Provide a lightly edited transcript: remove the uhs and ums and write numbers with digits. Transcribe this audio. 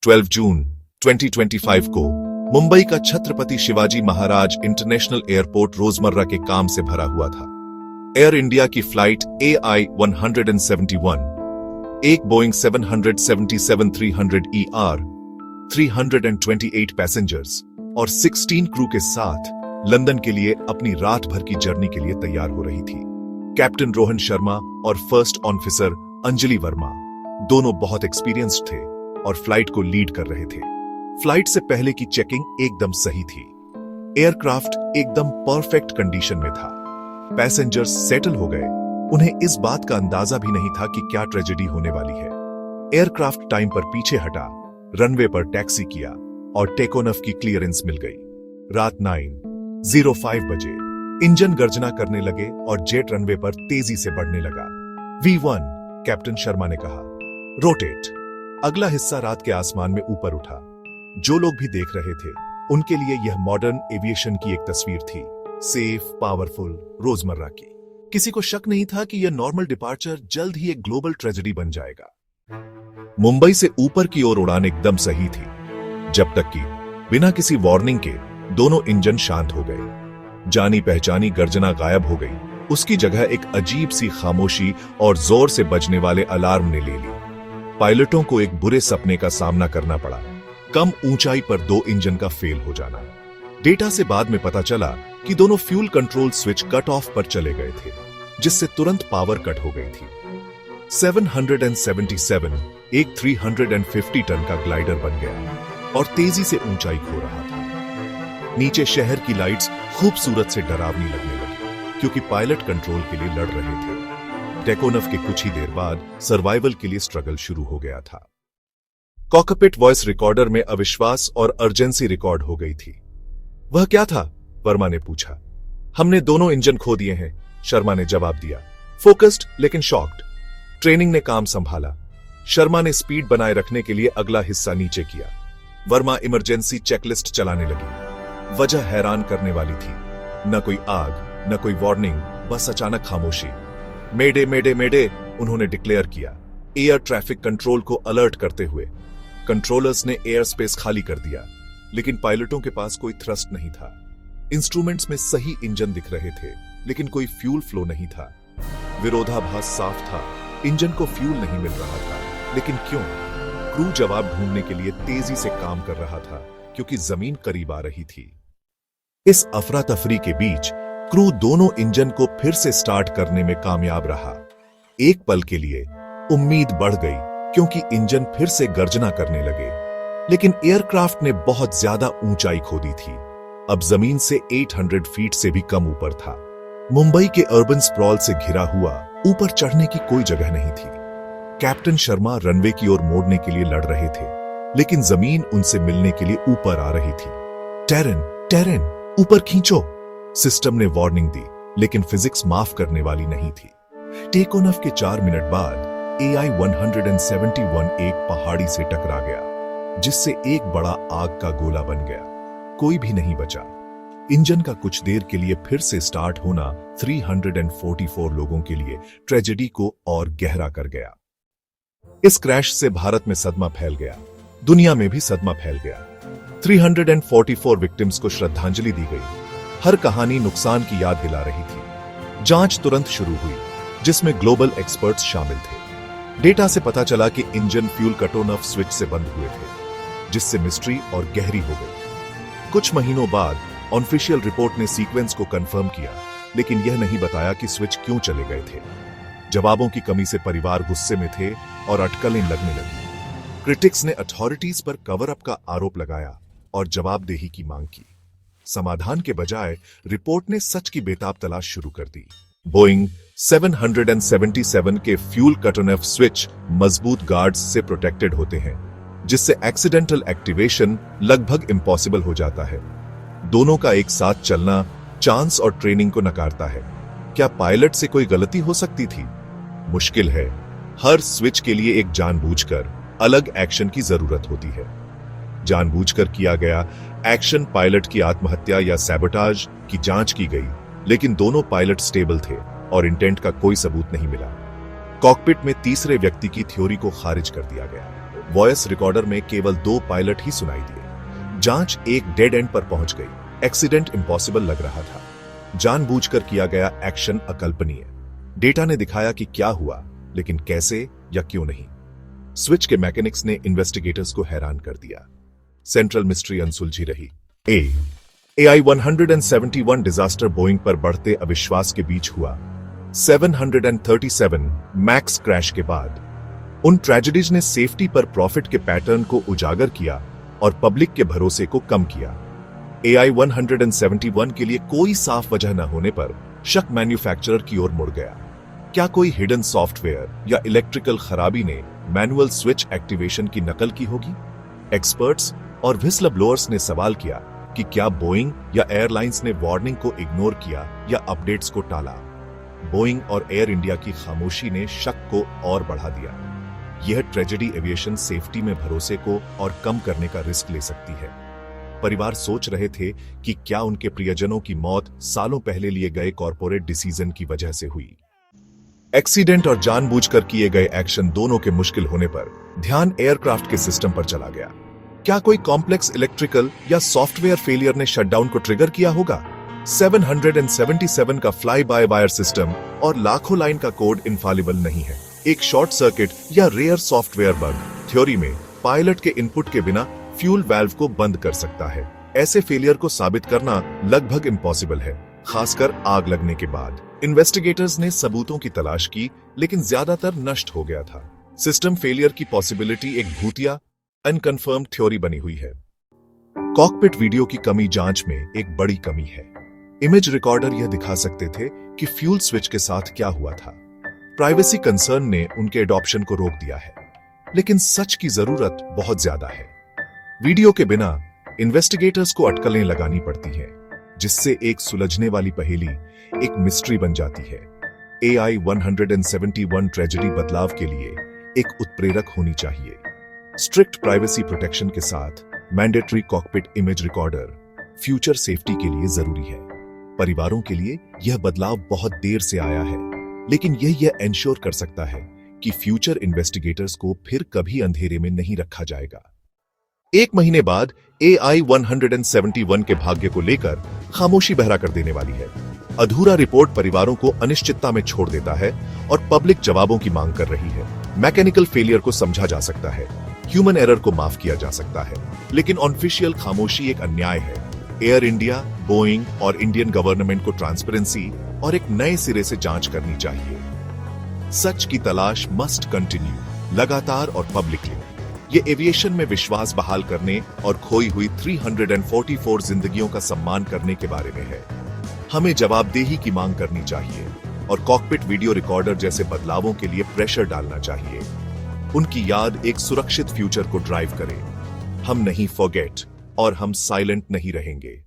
12 जून 2025 को मुंबई का Chhatrapati Shivaji Maharaj international airport रोजमर्रा के काम से भरा हुआ था। एयर इंडिया की फ्लाइट AI-171, एक बोइंग 777-300ER, 328 पैसेंजर्स और 16 क्रू के साथ लंदन के लिए अपनी रात भर की जर्नी के लिए तैयार हो रही थी। कैप्टन रोहन शर्मा और फर्स्ट ऑफिसर अंजलि वर्मा दोनों बहुत एक्सपीरियंस्ड थे और फ्लाइट को लीड कर रहे थे। फ्लाइट से पहले की चेकिंग एकदम सही थी। एयरक्राफ्ट एकदम परफेक्ट कंडीशन में था। पैसेंजर्स सेटल हो गए। उन्हें इस बात का अंदाजा भी नहीं था कि क्या ट्रेजेडी होने वाली है। एयरक्राफ्ट टाइम पर पीछे हटा, रनवे पर टैक्सी किया और टेक ऑफ की क्लियरेंस मिल गई। रात 9:05 बजे इंजन गर्जना करने लगे और जेट रनवे पर तेजी से बढ़ने लगा। V1, कैप्टन शर्मा ने कहा, रोटेट। अगला हिस्सा रात के आसमान में ऊपर उठा। जो लोग भी देख रहे थे उनके लिए यह मॉडर्न एविएशन की एक तस्वीर थी, सेफ, पावरफुल, रोजमर्रा की। किसी को शक नहीं था कि यह नॉर्मल डिपार्चर जल्द ही एक ग्लोबल ट्रेजेडी बन जाएगा। मुंबई से ऊपर की ओर उड़ान एकदम सही थी, जब तक कि बिना किसी वार्निंग के दोनों इंजन शांत हो गए। जानी पहचानी गर्जना गायब हो गई। उसकी जगह एक अजीब सी खामोशी और जोर से बजने वाले अलार्म ने ले ली। पायलटों को एक बुरे सपने का सामना करना पड़ा, कम ऊंचाई पर 2 इंजन का फेल हो जाना। डेटा से बाद में पता चला कि दोनों fuel control switch cut off पर चले गए थे, जिससे तुरंत पावर कट हो गई थी। 777 एक 350 टन का ग्लाइडर बन गया और तेजी से ऊंचाई खो रहा था। नीचे शहर की लाइट्स खूबसूरत से डरावनी लगने लगी, क्योंकि पायलट कंट्रोल के लिए लड़ रहे थे। टेकोनफ के कुछ ही देर बाद सर्वाइवल के लिए स्ट्रगल शुरू हो गया था। कॉकपिट वॉइस रिकॉर्डर में अविश्वास और अर्जेंसी रिकॉर्ड हो गई थी। वह क्या था? वर्मा ने पूछा। हमने दोनों इंजन खो दिए हैं, शर्मा ने जवाब दिया, फोकस्ड लेकिन शॉक्ड। ट्रेनिंग ने काम संभाला। शर्मा ने स्पीड बनाए रखने के लिए अगला हिस्सा नीचे किया। वर्मा इमरजेंसी चेकलिस्ट चलाने लगी। वजह हैरान करने वाली थी। न कोई आग, न कोई वार्निंग, बस अचानक खामोशी। मेडे मेडे मेडे, उन्होंने डिक्लेयर किया, एयर ट्रैफिक कंट्रोल को अलर्ट करते हुए। कंट्रोलर्स ने एयर स्पेस खाली कर दिया, लेकिन पायलटों के पास कोई थ्रस्ट नहीं था। इंस्ट्रूमेंट्स में सही इंजन दिख रहे थे, लेकिन कोई फ्यूल फ्लो नहीं था। विरोधाभास साफ था, इंजन को फ्यूल नहीं मिल रहा था, लेकिन क्यों? क्रू जवाब ढूंढने के लिए तेजी से काम कर रहा था, क्योंकि जमीन करीब आ रही थी। इस अफरा तफरी के बीच क्रू दोनों इंजन को फिर से स्टार्ट करने में कामयाब रहा। एक पल के लिए उम्मीद बढ़ गई, क्योंकि इंजन फिर से गर्जना करने लगे, लेकिन एयरक्राफ्ट ने बहुत ज्यादा ऊंचाई खो दी थी। अब जमीन से 800 फीट से भी कम ऊपर था। मुंबई के अर्बन स्प्रॉल से घिरा हुआ, ऊपर चढ़ने की कोई जगह नहीं थी। कैप्टन शर्मा रनवे की ओर मोड़ने के लिए लड़ रहे थे, लेकिन जमीन उनसे मिलने के लिए ऊपर आ रही थी। टेरन, टेरन, ऊपर खींचो, सिस्टम ने वार्निंग दी, लेकिन फिजिक्स माफ करने वाली नहीं थी। टेक ऑफ के 4 मिनट बाद AI-171 एक पहाड़ी से टकरा गया, जिससे एक बड़ा आग का गोला बन गया। कोई भी नहीं बचा। इंजन का कुछ देर के लिए फिर से स्टार्ट होना 344 लोगों के लिए ट्रेजेडी को और गहरा कर गया। इस क्रैश से भारत में सदमा फैल गया, दुनिया में भी सदमा फैल गया। 344 विक्टिम्स को श्रद्धांजलि दी गई। हर कहानी नुकसान की याद दिला रही थी। जांच तुरंत शुरू हुई, जिसमें ग्लोबल एक्सपर्ट्स शामिल थे। डेटा से पता चला कि engine fuel cut off switch से बंद हुए थे, जिससे मिस्ट्री और गहरी हो गई। कुछ महीनों बाद ऑफिशियल रिपोर्ट ने सीक्वेंस को कंफर्म किया, लेकिन यह नहीं बताया कि स्विच क्यों चले गए थे। जवाबों की कमी से परिवार गुस्से में थे और अटकलें लगने लगी। क्रिटिक्स ने अथॉरिटीज पर कवर अप का आरोप लगाया और जवाबदेही की मांग की। समाधान के बजाय रिपोर्ट ने सच की बेताब तलाश शुरू कर दी। बोइंग 777 के फ्यूल कट ऑफ स्विच मजबूत गार्ड्स से प्रोटेक्टेड होते हैं, जिससे एक्सीडेंटल एक्टिवेशन लगभग इम्पॉसिबल हो जाता है। दोनों का एक साथ चलना चांस और ट्रेनिंग को नकारता है। क्या पायलट से कोई गलती हो सकती थी? मुश्किल है। हर स्विच के लिए एक जानबूझकर अलग एक्शन की जरूरत होती है। जानबूझकर किया गया एक्शन पायलट की आत्महत्या या सैबोटाज की जांच की गई, लेकिन दोनों पायलट स्टेबल थे और इंटेंट का कोई सबूत नहीं मिला। कॉकपिट में तीसरे व्यक्ति की थ्योरी को खारिज कर दिया गया। वॉइस रिकॉर्डर में केवल 2 पायलट ही सुनाई दिए। जांच एक डेड एंड पर पहुंच गई। एक्सीडेंट इम्पॉसिबल लग रहा था। जानबूझकर किया गया एक्शन अकल्पनीय। डेटा ने दिखाया कि क्या हुआ, लेकिन कैसे या क्यों नहीं। स्विच के मैकेनिक्स ने इन्वेस्टिगेटर्स को हैरान कर दिया। सेंट्रल मिस्ट्री अनसुलझी रही। AI-171 डिजास्टर बोइंग पर बढ़ते अविश्वास के बीच हुआ। 737 मैक्स क्रैश के बाद उन ट्रेजेडीज ने सेफ्टी पर प्रॉफिट के पैटर्न को उजागर किया और पब्लिक के भरोसे को कम किया। AI-171 के लिए कोई साफ वजह न होने पर शक मैन्युफैक्चरर की ओर मुड़ गया। क्या कोई हिडन सॉफ्टवेयर या इलेक्ट्रिकल खराबी ने मैनुअल स्विच एक्टिवेशन की नकल की होगी? एक्सपर्ट्स और व्हिस्ल ब्लोअर्स ने सवाल किया कि क्या बोइंग या एयरलाइंस ने वार्निंग को इग्नोर किया या अपडेट्स को टाला। बोइंग और एयर इंडिया की खामोशी ने शक को और बढ़ा दिया। यह ट्रेजेडी एविएशन सेफ्टी में भरोसे को और कम करने का रिस्क ले सकती है। परिवार सोच रहे थे कि क्या उनके प्रियजनों की मौत सालों पहले लिए गए कॉर्पोरेट डिसीजन की वजह से हुई। एक्सीडेंट और जानबूझकर किए गए एक्शन दोनों के मुश्किल होने पर ध्यान एयरक्राफ्ट के सिस्टम पर चला गया। क्या कोई कॉम्प्लेक्स इलेक्ट्रिकल या सॉफ्टवेयर फेलियर ने शटडाउन को ट्रिगर किया होगा? 777 का फ्लाई बाय वायर सिस्टम और लाखों लाइन का कोड इनफॉलिबल नहीं है। एक शॉर्ट सर्किट या रेयर सॉफ्टवेयर बग थ्योरी में पायलट के इनपुट के बिना फ्यूल वाल्व को बंद कर सकता है। ऐसे फेलियर को साबित करना लगभग इम्पॉसिबल है, खासकर आग लगने के बाद। इन्वेस्टिगेटर्स ने सबूतों की तलाश की, लेकिन ज्यादातर नष्ट हो गया था। सिस्टम फेलियर की पॉसिबिलिटी एक भूतिया अनकन्फर्म्ड थ्योरी बनी हुई है। कॉकपिट वीडियो की कमी जांच में एक बड़ी कमी है। इमेज रिकॉर्डर यह दिखा सकते थे कि फ्यूल स्विच के साथ क्या हुआ था। प्राइवेसी कंसर्न ने उनके एडॉप्शन को रोक दिया है, लेकिन सच की जरूरत बहुत ज्यादा है। वीडियो के बिना इन्वेस्टिगेटर्स को अटकलें लगानी पड़ती हैं, जिससे एक सुलझने वाली पहेली एक मिस्ट्री बन जाती है। AI-171 ट्रेजेडी बदलाव के लिए एक उत्प्रेरक होनी चाहिए। स्ट्रिक्ट प्राइवेसी प्रोटेक्शन के साथ mandatory cockpit image recorder future safety के लिए जरूरी है। परिवारों के लिए यह बदलाव बहुत देर से आया है, लेकिन यह एंश्योर कर सकता है कि फ्यूचर इन्वेस्टिगेटर्स को फिर कभी अंधेरे में नहीं रखा जाएगा। 1 महीने बाद AI-171 के भाग्य को लेकर खामोशी बहरा कर देने वाली है। अधूरा रिपोर्ट परिवारों को अनिश्चितता में छोड़ देता है और पब्लिक जवाबों की मांग कर रही है। मैकेनिकल फेलियर को समझा जा सकता है, ह्यूमन एरर को माफ किया जा सकता है, लेकिन ऑफिशियल खामोशी एक अन्याय है। एयर इंडिया, बोइंग और इंडियन गवर्नमेंट को ट्रांसपेरेंसी और एक नए सिरे से जांच करनी चाहिए। सच की तलाश मस्ट कंटिन्यू, लगातार और पब्लिकली। ये एविएशन में विश्वास बहाल करने और खोई हुई 344 जिंदगियों का सम्मान करने के बारे में है। हमें जवाबदेही की मांग करनी चाहिए और कॉकपिट वीडियो रिकॉर्डर जैसे बदलावों के लिए प्रेशर डालना चाहिए। उनकी याद एक सुरक्षित फ्यूचर को ड्राइव करे। हम नहीं फॉरगेट और हम साइलेंट नहीं रहेंगे।